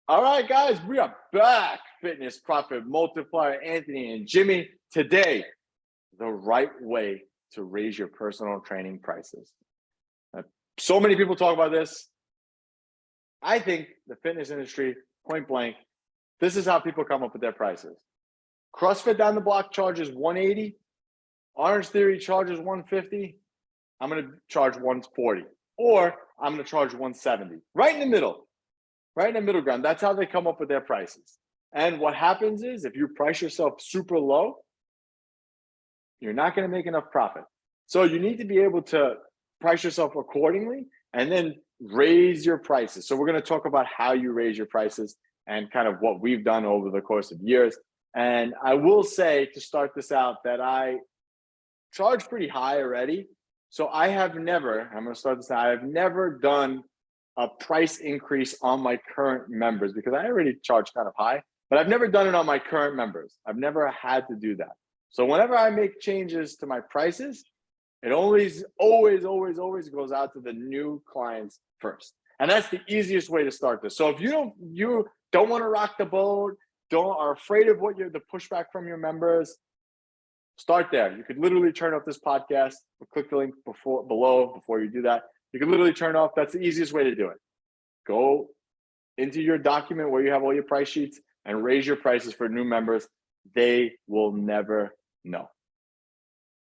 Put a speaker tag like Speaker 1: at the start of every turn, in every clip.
Speaker 1: All right, guys, we are back. Fitness Profit Multiplier, Anthony and Jimmy. Today, the right way to raise your personal training prices. So many people talk about this. I think the fitness industry, point blank, this is how people come up with their prices. CrossFit down the block charges 180. Orange Theory charges 150. I'm going to charge 140. Or I'm going to charge 170. Right in the middle. Right in the middle ground. That's how they come up with their prices. And what happens is if you price yourself super low, you're not going to make enough profit. So you need to be able to price yourself accordingly and then raise your prices. So we're going to talk about how you raise your prices and kind of what we've done over the course of years. And I will say to start this out that I charge pretty high already. So I'm going to start this out, I have never done a price increase on my current members because I already charge kind of high, but I've never done it on my current members. I've never had to do that. So whenever I make changes to my prices, it always goes out to the new clients first. And that's the easiest way to start this. So if you don't want to rock the boat, are afraid of the pushback from your members, start there. You could literally turn off this podcast or click the link below before you do that. You can literally turn off. That's the easiest way to do it. Go into your document where you have all your price sheets and raise your prices for new members. They will never know.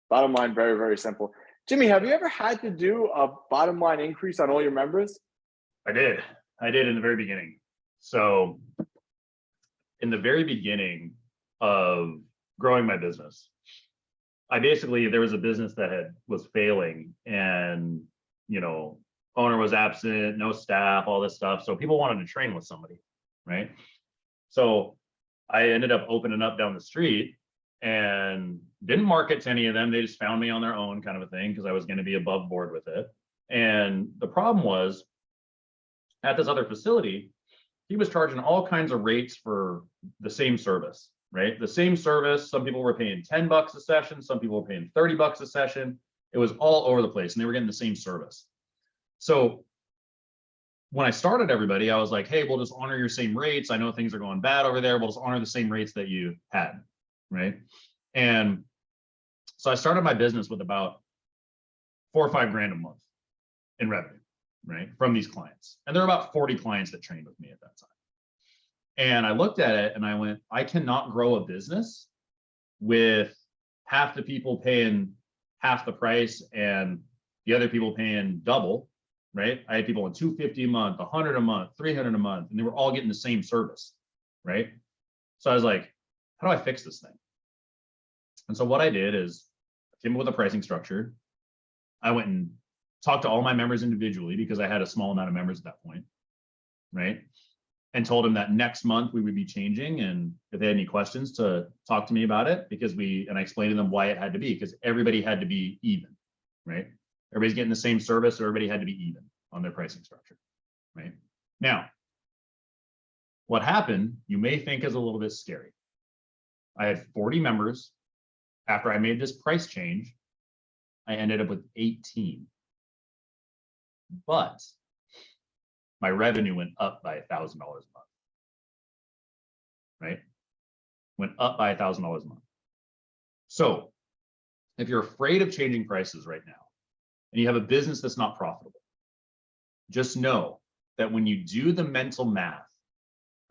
Speaker 1: Bottom line, very, very simple. Jimmy, have you ever had to do a bottom line increase on all your members?
Speaker 2: I did in the very beginning. So in the very beginning of growing my business, there was a business that was failing and owner was absent, no staff, all this stuff. So people wanted to train with somebody, right? So I ended up opening up down the street and didn't market to any of them. They just found me on their own kind of a thing because I was going to be above board with it. And the problem was at this other facility, he was charging all kinds of rates for the same service, right? The same service. Some people were paying $10 a session. Some people were paying $30 a session. It was all over the place and they were getting the same service. So when I started everybody, I was like, hey, we'll just honor your same rates. I know things are going bad over there. We'll just honor the same rates that you had, right? And so I started my business with about $4 or $5 grand a month in revenue, right? From these clients. And there were about 40 clients that trained with me at that time. And I looked at it and I went, I cannot grow a business with half the people paying half the price and the other people paying double, right? I had people on $250 a month, $100 a month, $300 a month, and they were all getting the same service, right? So I was like, how do I fix this thing? And so what I did is I came up with a pricing structure. I went and talked to all my members individually because I had a small amount of members at that point, right? And told them that next month we would be changing, and if they had any questions to talk to me about it, and I explained to them why it had to be, because everybody had to be even, right? Everybody's getting the same service, so everybody had to be even on their pricing structure, right? Now, what happened, you may think is a little bit scary. I had 40 members. After I made this price change, I ended up with 18. But my revenue went up by $1,000 a month, right? Went up by $1,000 a month. So if you're afraid of changing prices right now and you have a business that's not profitable, just know that when you do the mental math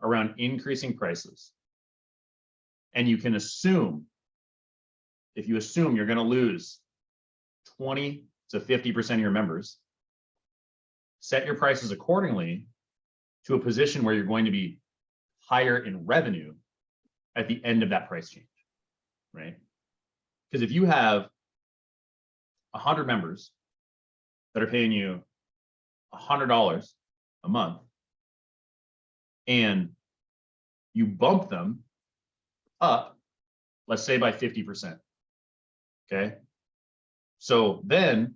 Speaker 2: around increasing prices, and you can assume, if you assume you're going to lose 20 to 50% of your members, set your prices accordingly to a position where you're going to be higher in revenue at the end of that price change, right? Because if you have 100 members that are paying you $100 a month and you bump them up, let's say by 50%, okay? So then,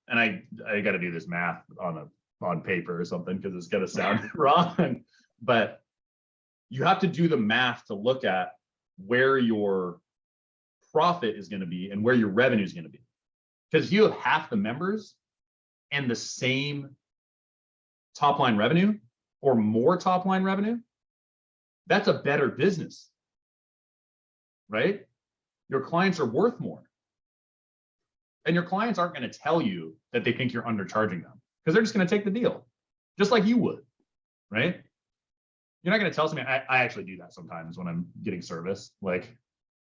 Speaker 2: and I got to do this math on paper or something because it's going to sound wrong, but you have to do the math to look at where your profit is going to be and where your revenue is going to be. Because if you have half the members and the same top line revenue, or more top line revenue, that's a better business, right? Your clients are worth more. And your clients aren't going to tell you that they think you're undercharging them because they're just going to take the deal, just like you would, right? You're not going to tell somebody. I actually do that sometimes when I'm getting service. Like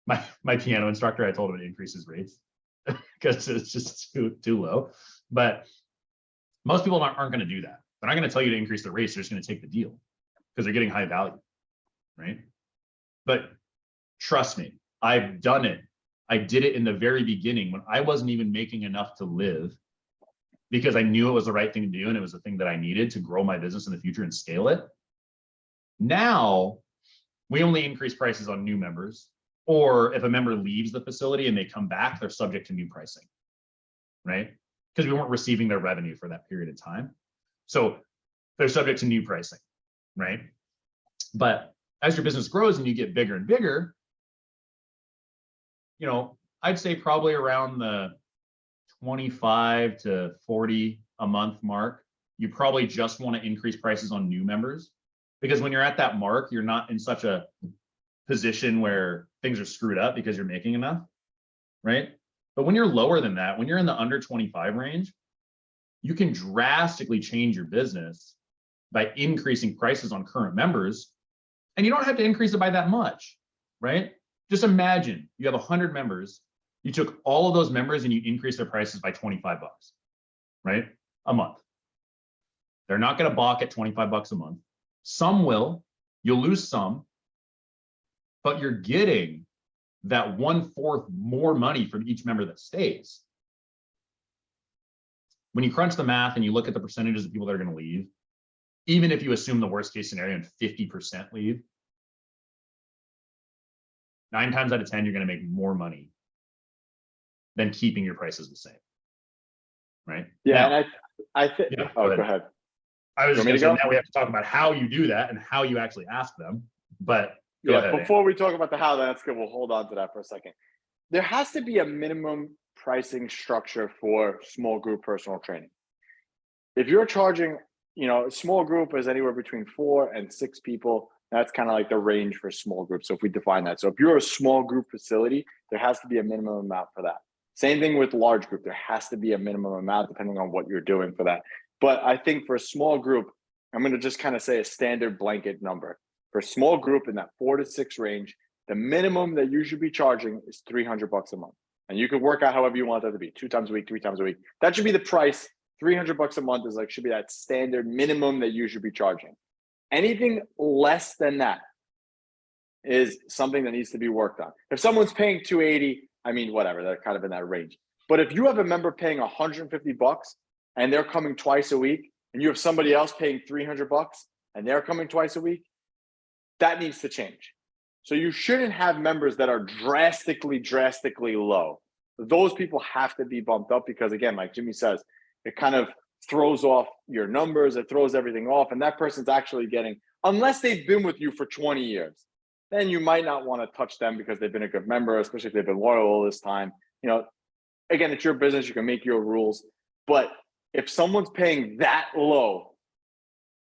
Speaker 2: my piano instructor, I told him to increase his rates because it's just too low. But most people aren't going to do that. They're not going to tell you to increase the rates. They're just going to take the deal because they're getting high value, right? But trust me, I've done it. I did it in the very beginning when I wasn't even making enough to live because I knew it was the right thing to do and it was the thing that I needed to grow my business in the future and scale it. Now, we only increase prices on new members, or if a member leaves the facility and they come back, they're subject to new pricing, right? Because we weren't receiving their revenue for that period of time. So they're subject to new pricing, right? But as your business grows and you get bigger and bigger, you know, I'd say probably around the 25 to 40 a month mark, you probably just want to increase prices on new members. Because when you're at that mark, you're not in such a position where things are screwed up because you're making enough, right? But when you're lower than that, when you're in the under 25 range, you can drastically change your business by increasing prices on current members. And you don't have to increase it by that much, right? Just imagine you have 100 members. You took all of those members and you increased their prices by 25 bucks, right? A month. They're not going to balk at 25 bucks a month. Some will, you'll lose some, but you're getting that 1/4 more money from each member that stays. When you crunch the math and you look at the percentages of people that are going to leave, even if you assume the worst case scenario and 50% leave, 9 times out of 10, you're going to make more money than keeping your prices the same, right?
Speaker 1: Yeah,
Speaker 2: now,
Speaker 1: and I think.
Speaker 2: Yeah,
Speaker 1: oh, go ahead.
Speaker 2: I was
Speaker 1: You
Speaker 2: just
Speaker 1: want me
Speaker 2: going
Speaker 1: to
Speaker 2: to say,
Speaker 1: go?
Speaker 2: now we have to talk about how you do that and how you actually ask them. But go ahead.
Speaker 1: Before we talk about the how, that's good. We'll hold on to that for a second. There has to be a minimum pricing structure for small group personal training. If you're charging, a small group is anywhere between 4 and 6 people. That's kind of like the range for small groups. So if we define that, so if you're a small group facility, there has to be a minimum amount for that. Same thing with large group. There has to be a minimum amount depending on what you're doing for that. But I think for a small group, I'm going to just kind of say a standard blanket number. For a small group in that 4 to 6 range, the minimum that you should be charging is $300 a month. And you can work out however you want that to be, 2 times a week, 3 times a week. That should be the price. $300 a month is should be that standard minimum that you should be charging. Anything less than that is something that needs to be worked on. If someone's paying $280, I mean, whatever, they're kind of in that range. But if you have a member paying $150 and they're coming twice a week, and you have somebody else paying $300 and they're coming twice a week, that needs to change. So you shouldn't have members that are drastically low. Those people have to be bumped up because, again, like Jimmy says, it kind of throws off your numbers, it throws everything off, and that person's actually getting, unless they've been with you for 20 years, then you might not want to touch them because they've been a good member, especially if they've been loyal all this time. Again, it's your business, you can make your rules, but if someone's paying that low,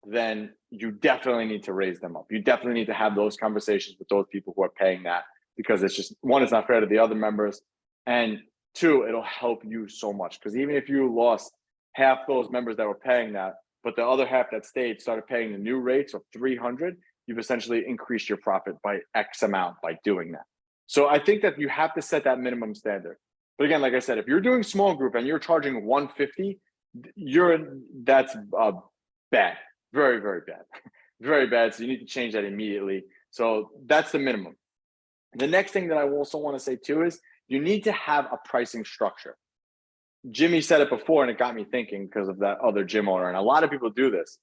Speaker 1: then you definitely need to raise them up. You definitely need to have those conversations with those people who are paying that, because it's just, 1, it's not fair to the other members, and 2, it'll help you so much. Because even if you lost half those members that were paying that, but the other half that stayed started paying the new rates of $300, you've essentially increased your profit by X amount by doing that. So I think that you have to set that minimum standard. But again, like I said, if you're doing small group and you're charging $150, that's bad, very, very bad, very bad. So you need to change that immediately. So that's the minimum. The next thing that I also want to say too is you need to have a pricing structure. Jimmy said it before, and it got me thinking because of that other gym owner. And a lot of people do this.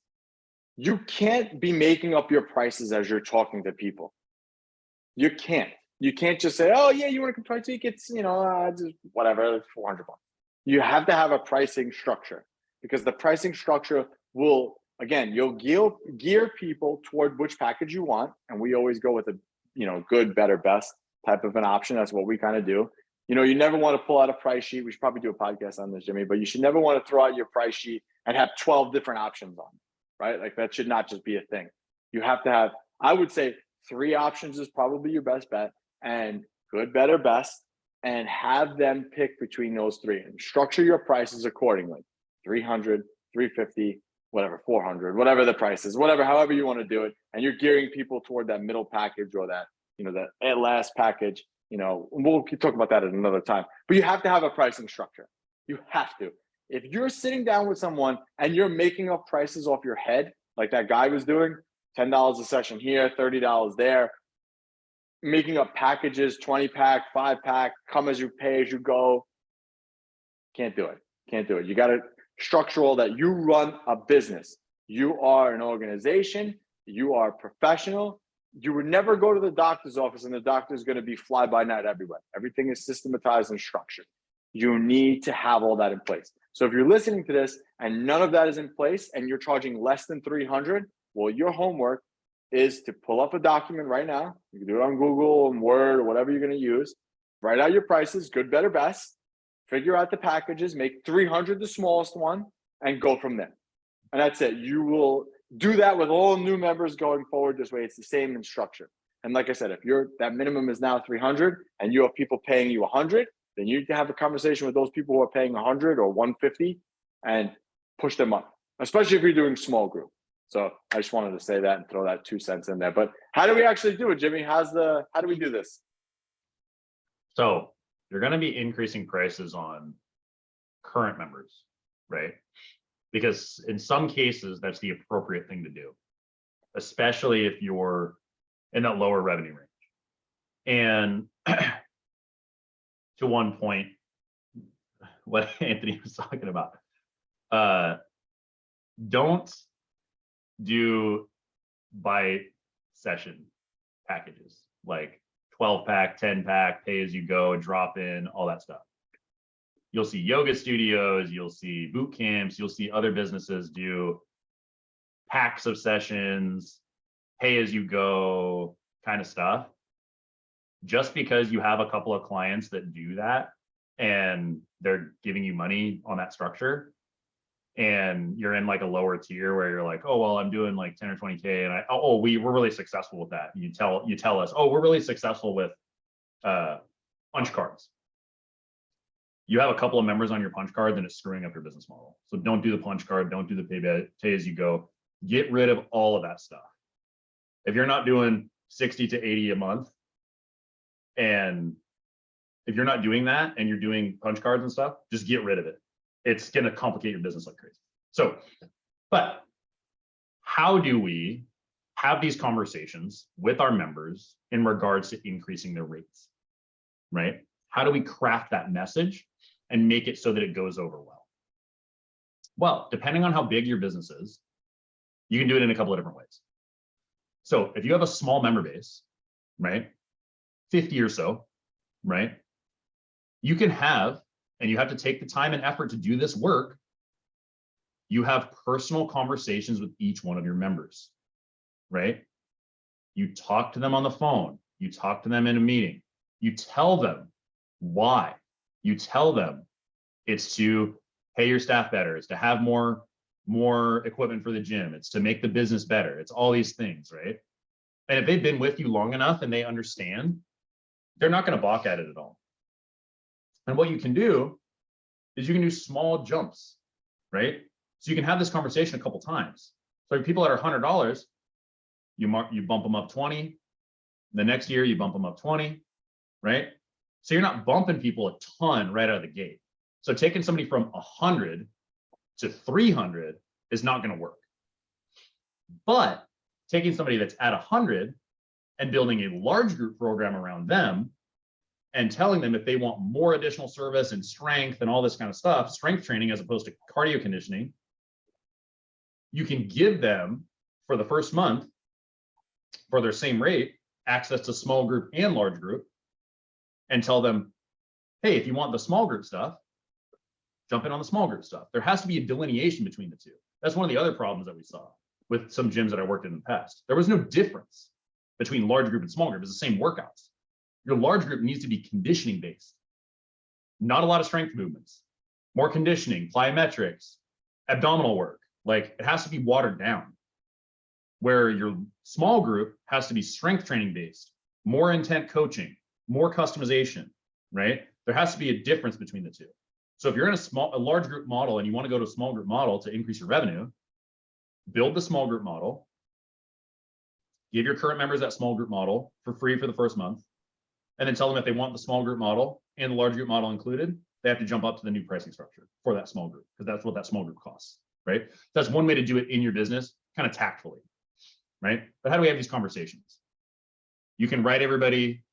Speaker 1: You can't be making up your prices as you're talking to people. You can't. You can't just say, "Oh yeah, you want to come twice a week? It's just whatever, it's $400." You have to have a pricing structure, because the pricing structure will, again, you'll gear people toward which package you want, and we always go with a good, better, best type of an option. That's what we kind of do. You never want to pull out a price sheet. We should probably do a podcast on this, Jimmy, but you should never want to throw out your price sheet and have 12 different options on. right? Like that should not just be a thing. You have to have, I would say 3 options is probably your best bet, and good, better, best, and have them pick between those 3 and structure your prices accordingly. 300, 350, whatever, 400, whatever the price is, whatever, however you want to do it. And you're gearing people toward that middle package or that, that at last package. We'll talk about that at another time, but you have to have a pricing structure. You have to. If you're sitting down with someone and you're making up prices off your head, like that guy was doing, $10 a session here, $30 there, making up packages, 20-pack, 5-pack, come as you pay as you go, can't do it. Can't do it. You got to structure all that. You run a business. You are an organization. You are professional. You would never go to the doctor's office and the doctor is going to be fly by night everywhere. Everything is systematized and structured. You need to have all that in place. So if you're listening to this and none of that is in place and you're charging less than 300, well, your homework is to pull up a document right now. You can do it on Google and Word or whatever you're going to use. Write out your prices, good, better, best. Figure out the packages, make 300 the smallest one, and go from there. And that's it. You will do that with all new members going forward this way. It's the same in structure. And like I said, if that minimum is now 300 and you have people paying you 100, then you need to have a conversation with those people who are paying 100 or 150 and push them up, especially if you're doing small group. So I just wanted to say that and throw that 2 cents in there. But how do we actually do it, Jimmy? How do we do this?
Speaker 2: So you're going to be increasing prices on current members, right? Because in some cases, that's the appropriate thing to do, especially if you're in that lower revenue range. And to one point, what Anthony was talking about, don't do by session packages like 12-pack, 10-pack, pay as you go, drop in, all that stuff. You'll see yoga studios, you'll see boot camps, you'll see other businesses do packs of sessions, pay as you go kind of stuff. Just because you have a couple of clients that do that and they're giving you money on that structure, and you're in like a lower tier where you're like, oh, well, I'm doing like 10 or 20K and we're really successful with that. And you tell us, oh, we're really successful with punch cards. You have a couple of members on your punch card, then it's screwing up your business model. So don't do the punch card, don't do the pay as you go. Get rid of all of that stuff. If you're not doing 60 to 80 a month, and if you're not doing that and you're doing punch cards and stuff, just get rid of it. It's going to complicate your business like crazy. So, but how do we have these conversations with our members in regards to increasing their rates, right? How do we craft that message and make it so that it goes over well? Well, depending on how big your business is, you can do it in a couple of different ways. So if you have a small member base, right, 50 or so, right, you can have, and you have to take the time and effort to do this work, you have personal conversations with each one of your members, right? You talk to them on the phone, you talk to them in a meeting, you tell them why. You tell them it's to pay your staff better, it's to have more equipment for the gym, it's to make the business better, it's all these things, right? And if they've been with you long enough and they understand, they're not going to balk at it at all. And what you can do is you can do small jumps, right? So you can have this conversation a couple times. So if people that are $100, you bump them up 20. The next year you bump them up 20, right? So you're not bumping people a ton right out of the gate. So taking somebody from 100 to 300 is not going to work. But taking somebody that's at 100 and building a large group program around them and telling them if they want more additional service and strength and all this kind of stuff, strength training as opposed to cardio conditioning, you can give them for the first month for their same rate, access to small group and large group, and tell them, hey, if you want the small group stuff, jump in on the small group stuff. There has to be a delineation between the two. That's one of the other problems that we saw with some gyms that I worked in the past. There was no difference between large group and small group. It's the same workouts. Your large group needs to be conditioning based. Not a lot of strength movements, more conditioning, plyometrics, abdominal work, Like it has to be watered down, where your small group has to be strength training based, more intent coaching, more customization, right? There has to be a difference between the two. So if you're in a large group model and you want to go to a small group model to increase your revenue, build the small group model, give your current members that small group model for free for the first month, and then tell them if they want the small group model and the large group model included, they have to jump up to the new pricing structure for that small group, because that's what that small group costs, right? That's one way to do it in your business, kind of tactfully, right? But how do we have these conversations? You can write everybody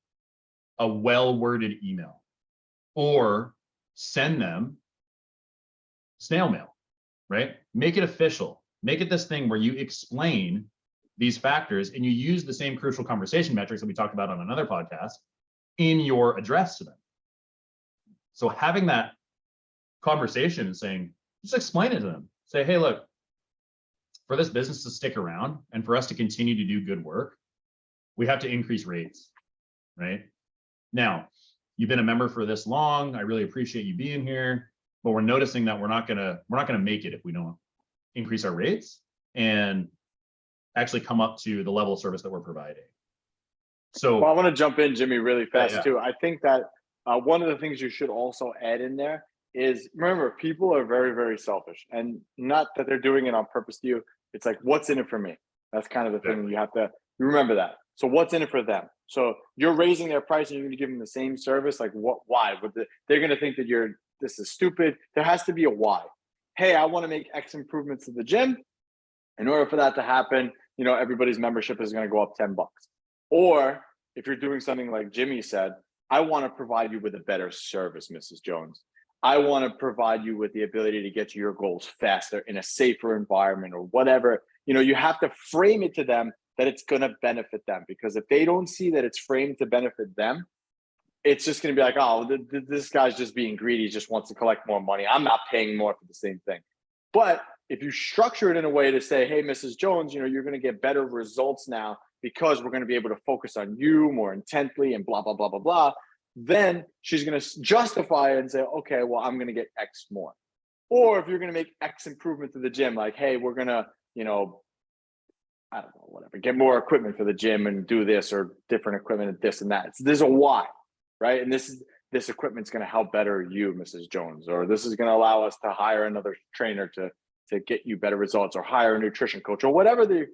Speaker 2: a well-worded email or send them snail mail, right? Make it official. Make it this thing where you explain these factors and you use the same crucial conversation metrics that we talked about on another podcast in your address to them. So having that conversation and saying, just explain it to them. Say, hey, look, for this business to stick around and for us to continue to do good work, we have to increase rates, right? Now, you've been a member for this long. I really appreciate you being here, but we're noticing that we're not gonna make it if we don't increase our rates and actually come up to the level of service that we're providing. So,
Speaker 1: well, I want to jump in, Jimmy, really fast too.
Speaker 2: Yeah.
Speaker 1: I think that one of the things you should also add in there is, remember, people are very, very selfish, and not that they're doing it on purpose to you. It's like, what's in it for me? That's kind of the thing you have to remember that. So what's in it for them? So you're raising their price and you're going to give them the same service. Like what? Why? They're going to think that this is stupid. There has to be a why. Hey, I want to make X improvements to the gym. In order for that to happen, everybody's membership is going to go up $10. Or if you're doing something like Jimmy said, I want to provide you with a better service, Mrs. Jones. I want to provide you with the ability to get to your goals faster in a safer environment or whatever. You have to frame it to them that it's going to benefit them, because if they don't see that it's framed to benefit them, it's just going to be like, oh, this guy's just being greedy. He just wants to collect more money. I'm not paying more for the same thing. But if you structure it in a way to say, hey, Mrs. Jones, you're going to get better results now because we're going to be able to focus on you more intently and blah, blah, blah, blah, blah, then she's going to justify it and say, okay, well, I'm going to get X more. Or if you're going to make X improvement to the gym, like, hey, we're going to, I don't know, whatever, get more equipment for the gym and do this, or different equipment and this and that. There's a why, right? And this equipment's going to help better you, Mrs. Jones, or this is going to allow us to hire another trainer to get you better results, or hire a nutrition coach, or whatever the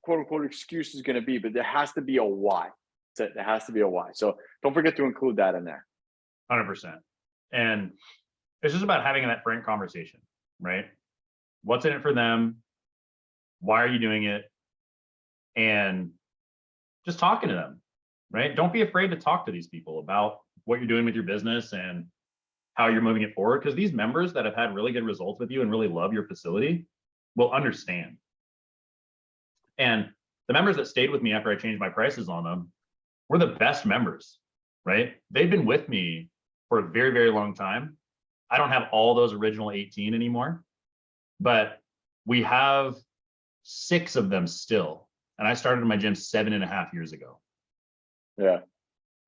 Speaker 1: quote unquote excuse is going to be. But there has to be a why. There has to be a why. So don't forget to include that in there.
Speaker 2: 100%. And it's just about having that frank conversation, right? What's in it for them? Why are you doing it? And just talking to them, right? Don't be afraid to talk to these people about what you're doing with your business and how you're moving it forward, because these members that have had really good results with you and really love your facility will understand. And the members that stayed with me after I changed my prices on them were the best members, right? They've been with me for a very, very long time. I don't have all those original 18 anymore, but we have 6 of them still. And I started my gym 7.5 years ago.
Speaker 1: Yeah.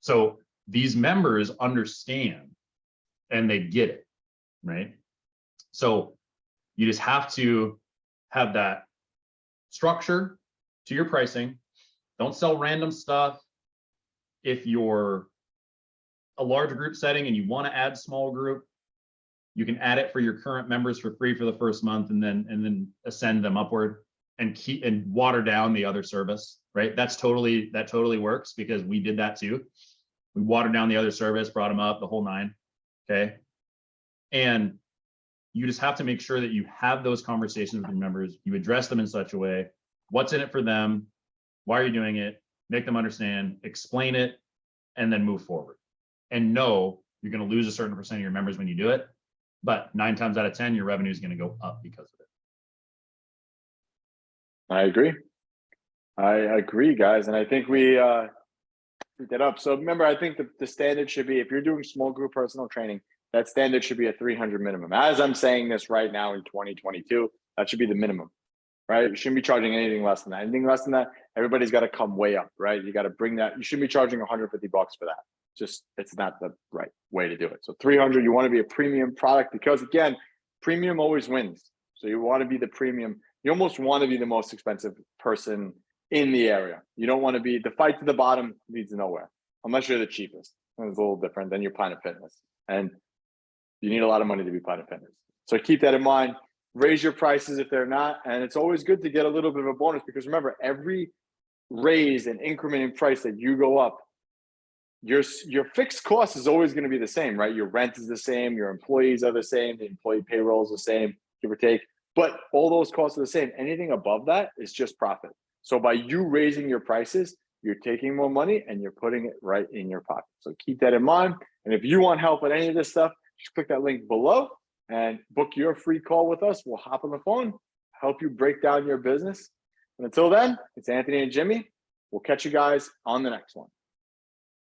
Speaker 2: So these members understand and they get it, right? So you just have to have that structure to your pricing. Don't sell random stuff. If you're a large group setting and you want to add small group, you can add it for your current members for free for the first month, and then ascend them upward and water down the other service, right? That totally works, because we did that too. We watered down the other service, brought them up, the whole 9. Okay. And you just have to make sure that you have those conversations with your members. You address them in such a way. What's in it for them? Why are you doing it? Make them understand, explain it, and then move forward. And know you're going to lose a certain percent of your members when you do it, but 9 times out of 10, your revenue is going to go up because of it.
Speaker 1: I agree, guys. And I think we that up. So remember, I think the standard should be, if you're doing small group personal training, that standard should be a 300 minimum. As I'm saying this right now in 2022, that should be the minimum, right? You shouldn't be charging anything less than that. Anything less than that, everybody's got to come way up, right? You got to bring that. You shouldn't be charging $150 for that. Just, it's not the right way to do it. So 300, you want to be a premium product, because again, premium always wins. So you want to be the premium. You almost want to be the most expensive person in the area. You don't want to be the fight to the bottom leads nowhere unless you're the cheapest. And it's a little different than your Planet Fitness. And you need a lot of money to be Planet Fitness. So keep that in mind. Raise your prices if they're not. And it's always good to get a little bit of a bonus because remember, every raise and increment in price that you go up, your fixed cost is always going to be the same, right? Your rent is the same, your employees are the same, the employee payroll is the same, give or take. But all those costs are the same. Anything above that is just profit. So by you raising your prices, you're taking more money and you're putting it right in your pocket. So keep that in mind. And if you want help with any of this stuff, just click that link below and book your free call with us. We'll hop on the phone, help you break down your business. And until then, it's Anthony and Jimmy. We'll catch you guys on the next one.